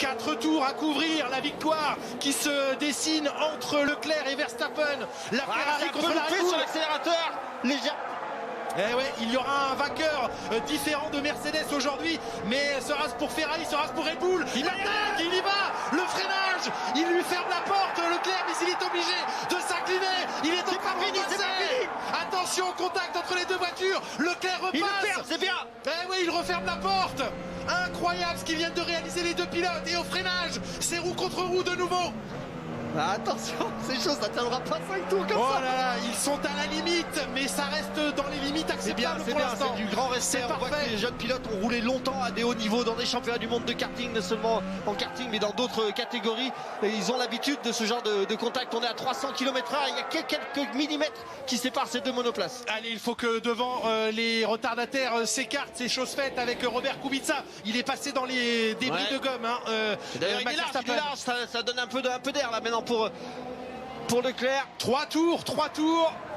4 tours à couvrir, la victoire qui se dessine entre Leclerc et Verstappen. La Ferrari contre la Red Bull sur l'accélérateur. Eh ouais, il y aura un vainqueur différent de Mercedes aujourd'hui, mais sera-ce pour Ferrari, sera-ce pour Red Bull? Il attaque, il y va, le freinage, il lui ferme la porte, Leclerc, mais il est obligé de s'incliner, il est encore fini. Attention au contact entre les deux voitures, Leclerc repasse. Il le ferme, c'est bien. Eh oui, il referme la porte. Incroyable ce qu'ils viennent de réaliser les deux pilotes, et au freinage, c'est roue contre roue de nouveau. Ah, attention, ces choses, ça tiendra pas 5 tours comme ça. Ça. Là là, ils sont à la limite, mais ça reste dans les limites acceptables pour l'instant. C'est du grand respect. On voit que les jeunes pilotes ont roulé longtemps à des hauts niveaux dans des championnats du monde de karting, non seulement en karting, mais dans d'autres catégories. Et ils ont l'habitude de ce genre de contact. On est à 300 km/h, il y a quelques millimètres qui séparent ces deux monoplaces. Allez, il faut que devant les retardataires s'écartent, c'est chose faite avec Robert Kubica. Il est passé dans les débris de gomme. D'ailleurs, il est large, ça donne un peu d'air là maintenant pour Leclerc. 3 tours,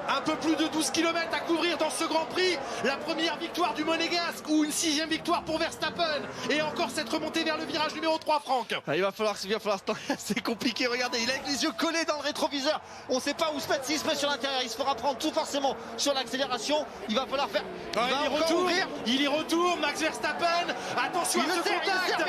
un peu plus de 12 km à couvrir dans ce Grand Prix. La première victoire du Monégasque ou une 6e victoire pour Verstappen. Et encore cette remontée vers le virage numéro 3, Franck. Il va falloir c'est compliqué, regardez, il a les yeux collés dans le rétroviseur. On ne sait pas où se mettre, s'il se met sur l'intérieur, il se fera prendre tout forcément sur l'accélération. Il va falloir faire... Il y retourne, Max Verstappen. Attention à ce contact.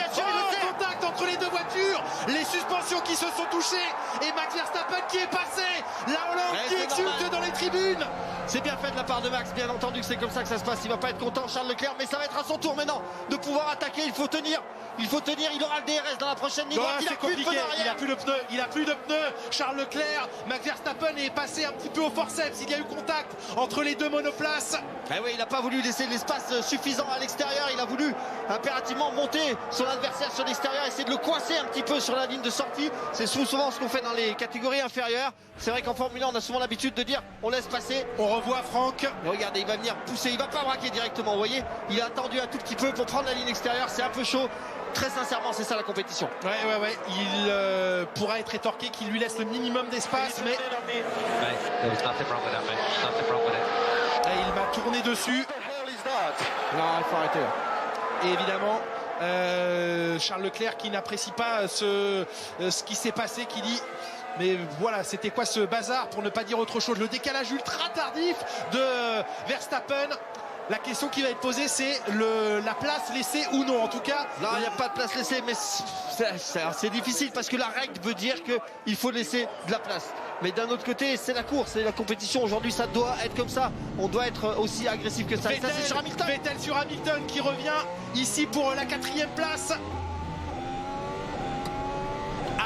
Contact entre les deux voitures. Les suspensions qui se sont touchées. Et Max Verstappen qui est passé. La Hollande qui exulte dans les tribunes. C'est bien fait de la part de Max, bien entendu que c'est comme ça que ça se passe. Il va pas être content, Charles Leclerc, mais ça va être à son tour maintenant de pouvoir attaquer. Il faut tenir, il aura le DRS dans la prochaine ligne droite. C'est compliqué, il a plus de pneus, Charles Leclerc. Max Verstappen est passé un petit peu au forceps. Il y a eu contact entre les deux monoplaces. Eh oui, il n'a pas voulu laisser l'espace suffisant à l'extérieur. Il a voulu impérativement monter son adversaire sur l'extérieur, essayer de le coincer un petit peu sur la ligne de sortie. C'est souvent ce qu'on fait dans les catégories inférieures. C'est vrai qu'en Formule 1, on a souvent l'habitude de dire on laisse passer. On revoit Franck. Et regardez, il va venir pousser, il va pas braquer directement, vous voyez. Il a attendu un tout petit peu pour prendre la ligne extérieure, c'est un peu chaud. Très sincèrement, c'est ça la compétition. Ouais. Il pourra être rétorqué qu'il lui laisse le minimum d'espace, mais... Et il m'a tourné dessus. Non, il faut arrêter. Et évidemment, Charles Leclerc qui n'apprécie pas ce qui s'est passé, qui dit... Mais voilà, c'était quoi ce bazar, pour ne pas dire autre chose. Le décalage ultra tardif de Verstappen. La question qui va être posée, c'est la place laissée ou non. En tout cas, non, il n'y a pas de place laissée, mais c'est difficile parce que la règle veut dire qu'il faut laisser de la place. Mais d'un autre côté, c'est la course, c'est la compétition. Aujourd'hui, ça doit être comme ça. On doit être aussi agressif que ça. Vettel, ça c'est sur Hamilton. Vettel sur Hamilton qui revient ici pour la 4e place.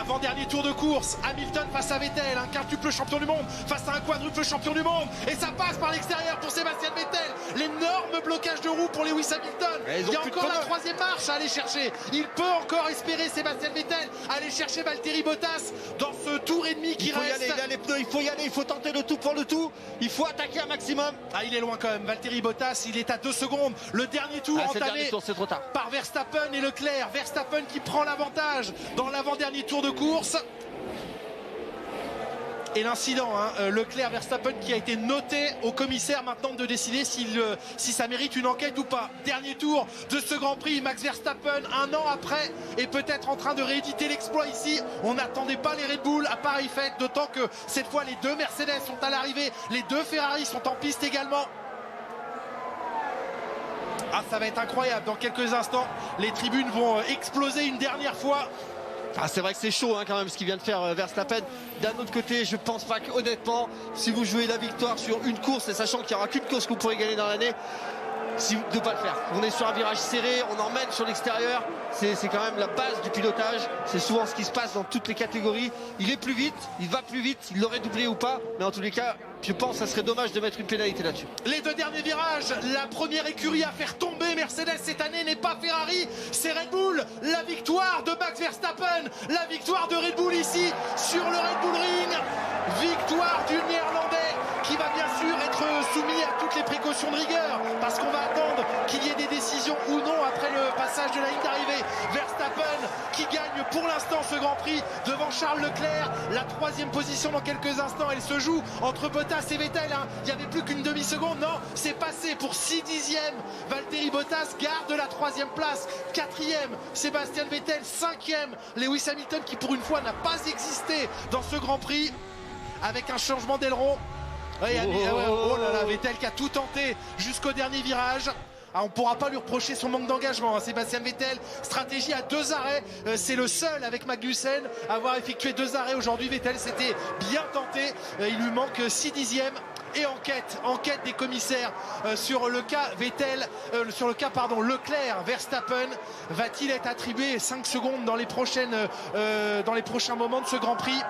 Avant-dernier tour de course, Hamilton face à Vettel, un quintuple champion du monde face à un quadruple champion du monde, et ça passe par l'extérieur pour Sébastien Vettel. L'énorme blocage de roue pour Lewis Hamilton. Il y a encore la 3e marche à aller chercher. Il peut encore espérer, Sébastien Vettel, aller chercher Valtteri Bottas dans ce tour et demi qui reste. Il a les pneus, il faut y aller, il faut tenter le tout pour le tout, il faut attaquer un maximum. Ah, il est loin quand même, Valtteri Bottas, il est à 2 secondes. Le dernier tour entamé c'est trop tard. par Verstappen et Leclerc. Verstappen qui prend l'avantage dans l'avant-dernier tour de course. Et l'incident, Leclerc-Verstappen qui a été noté au commissaire maintenant de décider si ça mérite une enquête ou pas. Dernier tour de ce Grand Prix, Max Verstappen, un an après, est peut-être en train de rééditer l'exploit ici. On n'attendait pas les Red Bull à pareille fête, d'autant que cette fois les deux Mercedes sont à l'arrivée, les deux Ferrari sont en piste également. Ah, ça va être incroyable, dans quelques instants, les tribunes vont exploser une dernière fois. Ah, c'est vrai que c'est chaud quand même ce qu'il vient de faire Verstappen. D'un autre côté, je pense pas qu'honnêtement, si vous jouez la victoire sur une course et sachant qu'il n'y aura qu'une course que vous pourrez gagner dans l'année, de ne pas le faire. On est sur un virage serré, on emmène sur l'extérieur, c'est quand même la base du pilotage. C'est souvent ce qui se passe dans toutes les catégories. Il est plus vite, il va plus vite, il l'aurait doublé ou pas, mais en tous les cas, je pense que ça serait dommage de mettre une pénalité là-dessus. Les deux derniers virages, la première écurie à faire tomber Mercedes cette année n'est pas Ferrari, c'est Red Bull. La victoire de Max Verstappen, la victoire de Red Bull ici sur le Red Bull Ring. Victoire du Néerlandais qui va bien sûr être soumis à toutes les précautions de rigueur parce qu'on va attendre qu'il y ait des décisions ou non après le passage de la ligne d'arrivée. Verstappen qui gagne pour l'instant ce Grand Prix devant Charles Leclerc. La 3e position dans quelques instants, elle se joue entre Bottas et Vettel, hein. Il n'y avait plus qu'une demi-seconde, non, c'est passé pour 6 dixièmes. Valtteri Bottas garde la 3e place. 4e, Sébastien Vettel. 5e, Lewis Hamilton, qui pour une fois n'a pas existé dans ce Grand Prix, avec un changement d'aileron. Oh là là, Vettel qui a tout tenté jusqu'au dernier virage. Ah, on ne pourra pas lui reprocher son manque d'engagement, hein. Sébastien Vettel, stratégie à 2 arrêts, c'est le seul avec Magnussen à avoir effectué 2 arrêts aujourd'hui. Vettel s'était bien tenté, il lui manque 6 dixièmes. Et enquête des commissaires sur le cas Leclerc Verstappen. Va-t-il être attribué 5 secondes dans les prochains moments de ce Grand Prix?